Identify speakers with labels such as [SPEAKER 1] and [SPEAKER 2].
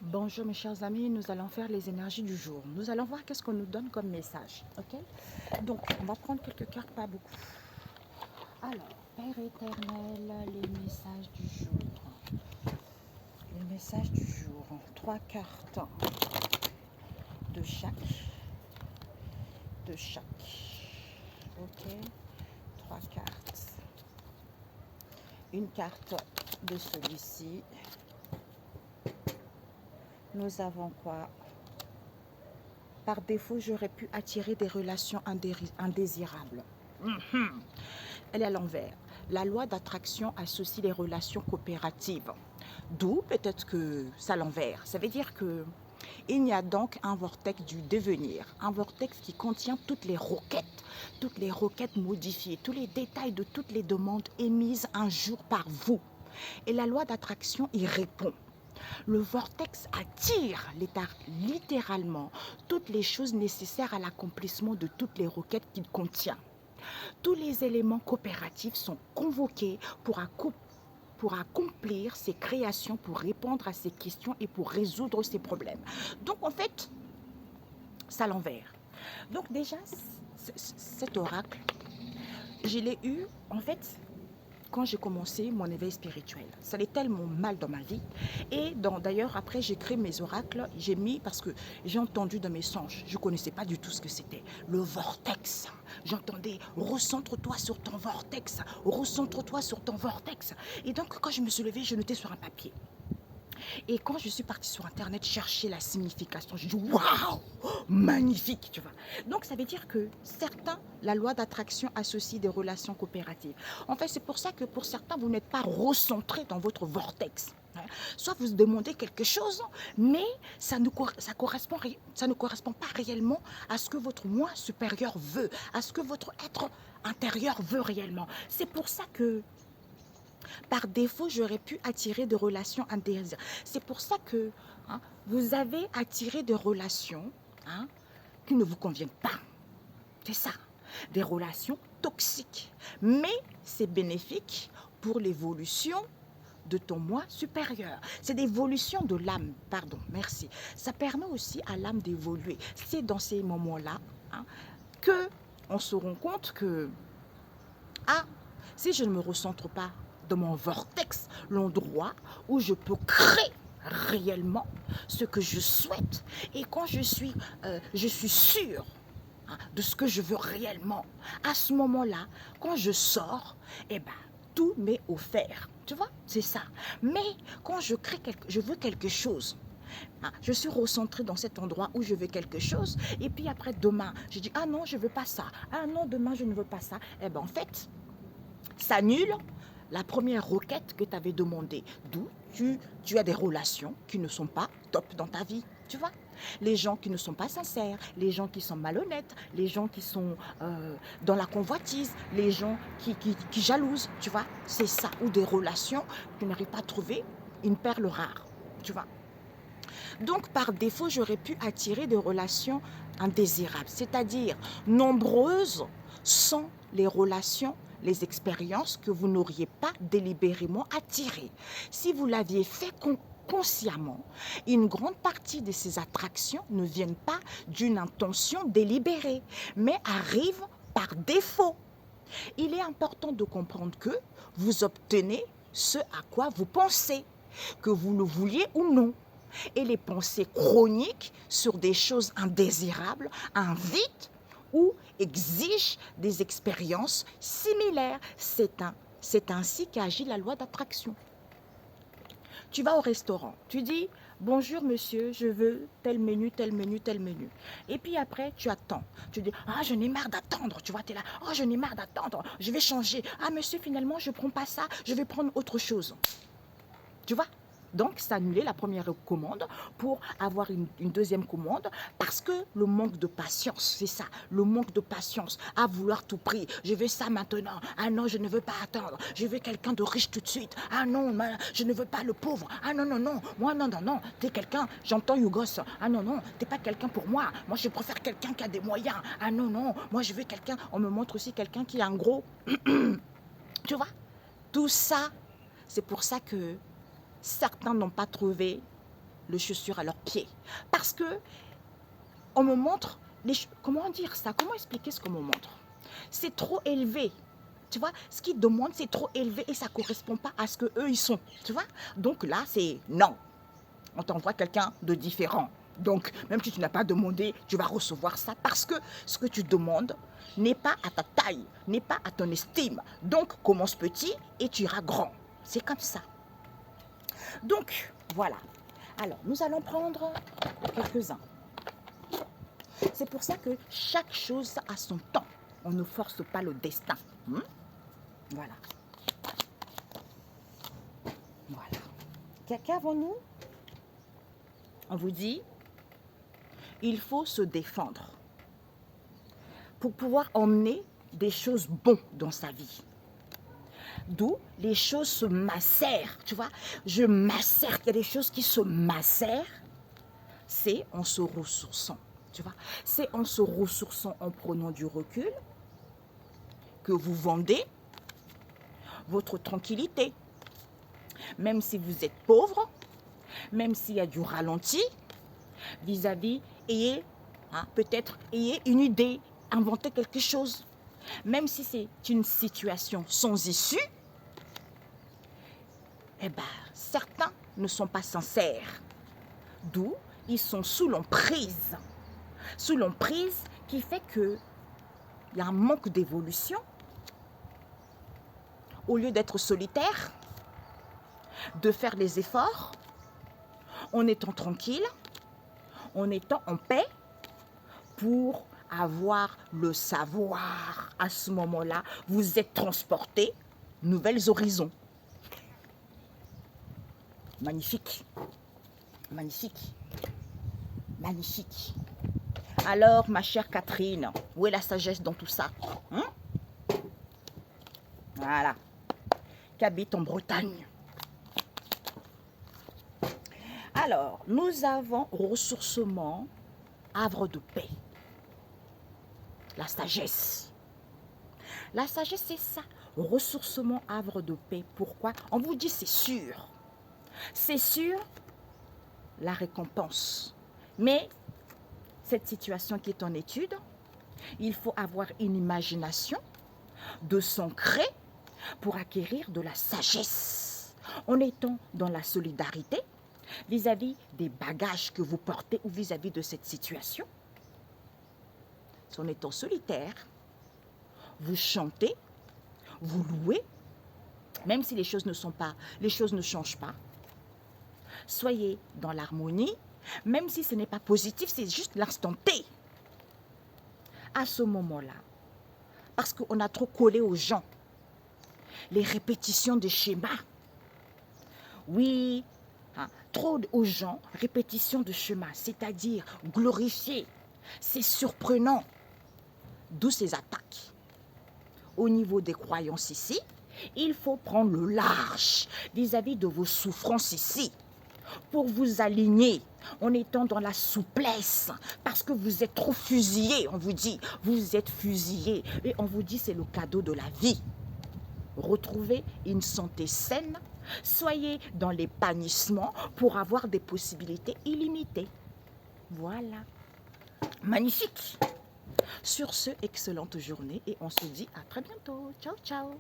[SPEAKER 1] Bonjour mes chers amis, nous allons faire les énergies du jour. Nous allons voir qu'est-ce qu'on nous donne comme message. Ok. Donc, on va prendre quelques cartes, pas beaucoup. Alors, Père éternel, les messages du jour. Les messages du jour. Trois cartes de chaque. De chaque. Ok. Trois cartes. Une carte de celui-ci. Nous avons quoi? Par défaut, j'aurais pu attirer des relations indésirables. Elle est à l'envers. La loi d'attraction associe les relations coopératives. D'où peut-être que c'est à l'envers. Ça veut dire que il y a donc un vortex du devenir, un vortex qui contient toutes les requêtes modifiées, tous les détails de toutes les demandes émises un jour par vous. Et la loi d'attraction y répond. Le vortex attire littéralement toutes les choses nécessaires à l'accomplissement de toutes les requêtes qu'il contient. Tous les éléments coopératifs sont convoqués pour accomplir ces créations, pour répondre à ces questions et pour résoudre ces problèmes. Donc en fait, c'est à l'envers. Donc déjà, cet oracle, je l'ai eu en fait quand j'ai commencé mon éveil spirituel. Ça allait tellement mal dans ma vie. Et d'ailleurs, après, j'ai créé mes oracles. J'ai mis, parce que j'ai entendu dans mes songes, je ne connaissais pas du tout ce que c'était. Le vortex. J'entendais, recentre-toi sur ton vortex. Recentre-toi sur ton vortex. Et donc, quand je me suis levée, je notais sur un papier. Et quand je suis partie sur Internet chercher la signification, je dis waouh, magnifique, tu vois. Donc ça veut dire que certains, la loi d'attraction associe des relations coopératives. En fait, c'est pour ça que pour certains, vous n'êtes pas recentré dans votre vortex. Soit vous demandez quelque chose, mais ça ne correspond pas réellement à ce que votre moi supérieur veut, à ce que votre être intérieur veut réellement. C'est pour ça que par défaut, j'aurais pu attirer des relations indésirables. C'est pour ça que vous avez attiré des relations qui ne vous conviennent pas. C'est ça, des relations toxiques. Mais c'est bénéfique pour l'évolution de ton moi supérieur. C'est l'évolution de l'âme, pardon, merci. Ça permet aussi à l'âme d'évoluer. C'est dans ces moments-là que on se rend compte que, si je ne me recentre pas dans mon vortex, l'endroit où je peux créer réellement ce que je souhaite, et quand je suis sûre de ce que je veux réellement, à ce moment-là, quand je sors, eh ben, tout m'est offert. Tu vois, c'est ça. Mais quand je veux quelque chose, je suis recentrée dans cet endroit où je veux quelque chose, et puis après demain, je dis ah non, je ne veux pas ça. Ah non, demain, je ne veux pas ça. Eh bien, en fait, ça annule la première requête que tu avais demandée. D'où tu as des relations qui ne sont pas top dans ta vie. Tu vois, les gens qui ne sont pas sincères, les gens qui sont malhonnêtes, les gens qui sont dans la convoitise, les gens qui jalousent, tu vois, c'est ça. Ou des relations, tu n'arrives pas à trouver une perle rare, tu vois. Donc, par défaut, j'aurais pu attirer des relations indésirables, c'est-à-dire nombreuses sont les relations, les expériences que vous n'auriez pas délibérément attirées. Si vous l'aviez fait consciemment, une grande partie de ces attractions ne viennent pas d'une intention délibérée, mais arrivent par défaut. Il est important de comprendre que vous obtenez ce à quoi vous pensez, que vous le vouliez ou non. Et les pensées chroniques sur des choses indésirables invitent ou exigent des expériences similaires. C'est ainsi qu'agit la loi d'attraction. Tu vas au restaurant, tu dis bonjour monsieur, je veux tel menu, tel menu, tel menu. Et puis après, tu attends. Tu dis ah, je n'ai marre d'attendre. Tu vois, tu es là, oh, je n'ai marre d'attendre, je vais changer. Ah monsieur, finalement, je ne prends pas ça, je vais prendre autre chose. Tu vois? Donc, s'annuler la première commande pour avoir une deuxième commande parce que le manque de patience, c'est ça, le manque de patience à vouloir tout prix. Je veux ça maintenant. Ah non, je ne veux pas attendre. Je veux quelqu'un de riche tout de suite. Ah non, je ne veux pas le pauvre. Ah non, non, non. Moi, non, non, non. T'es quelqu'un, j'entends Yougos. Ah non, non, t'es pas quelqu'un pour moi. Moi, je préfère quelqu'un qui a des moyens. Ah non, non. Moi, je veux quelqu'un. On me montre aussi quelqu'un qui a un gros. Tu vois? Tout ça, c'est pour ça que certains n'ont pas trouvé le chaussure à leurs pieds. Parce que on me montre, comment dire ça? Comment expliquer ce qu'on me montre? C'est trop élevé. Tu vois, ce qu'ils demandent, c'est trop élevé et ça ne correspond pas à ce qu'eux, ils sont. Tu vois? Donc là, c'est non. On t'envoie quelqu'un de différent. Donc, même si tu n'as pas demandé, tu vas recevoir ça parce que ce que tu demandes n'est pas à ta taille, n'est pas à ton estime. Donc, commence petit et tu iras grand. C'est comme ça. Donc, voilà. Alors, nous allons prendre quelques-uns. C'est pour ça que chaque chose a son temps. On ne force pas le destin. Voilà. Voilà. Qu'avons-nous? On vous dit, il faut se défendre pour pouvoir emmener des choses bonnes dans sa vie. D'où les choses se macèrent. Tu vois, je macère. Il y a des choses qui se macèrent. C'est en se ressourçant. Tu vois, c'est en se ressourçant, en prenant du recul, que vous vendez votre tranquillité. Même si vous êtes pauvre, même s'il y a du ralenti, vis-à-vis, peut-être ayez une idée, inventez quelque chose. Même si c'est une situation sans issue, certains ne sont pas sincères. D'où ils sont sous l'emprise. Sous l'emprise qui fait qu'il y a un manque d'évolution. Au lieu d'être solitaire, de faire les efforts, en étant tranquille, en étant en paix, pour avoir le savoir. À ce moment-là, vous êtes transporté, nouvelles horizons. Magnifique, magnifique, magnifique. Alors, ma chère Catherine, où est la sagesse dans tout ça? Voilà, qui habite en Bretagne. Alors, nous avons ressourcement, havre de paix. La sagesse. La sagesse, c'est ça. Ressourcement, havre de paix. Pourquoi? On vous dit c'est sûr. C'est sûr, la récompense. Mais cette situation qui est en étude, il faut avoir une imagination de s'ancrer pour acquérir de la sagesse. En étant dans la solidarité, vis-à-vis des bagages que vous portez ou vis-à-vis de cette situation. En étant solitaire, vous chantez, vous louez, même si les choses ne changent pas. Soyez dans l'harmonie, même si ce n'est pas positif, c'est juste l'instant T. À ce moment-là, parce qu'on a trop collé aux gens, les répétitions de schémas. Oui, trop aux gens, répétition de schémas, c'est-à-dire glorifier. C'est surprenant. D'où ces attaques. Au niveau des croyances ici, il faut prendre le large vis-à-vis de vos souffrances ici pour vous aligner en étant dans la souplesse parce que vous êtes trop fusillé, on vous dit. Vous êtes fusillé et on vous dit c'est le cadeau de la vie. Retrouvez une santé saine, soyez dans l'épanouissement pour avoir des possibilités illimitées. Voilà. Magnifique. Sur ce, excellente journée et on se dit à très bientôt. Ciao, ciao.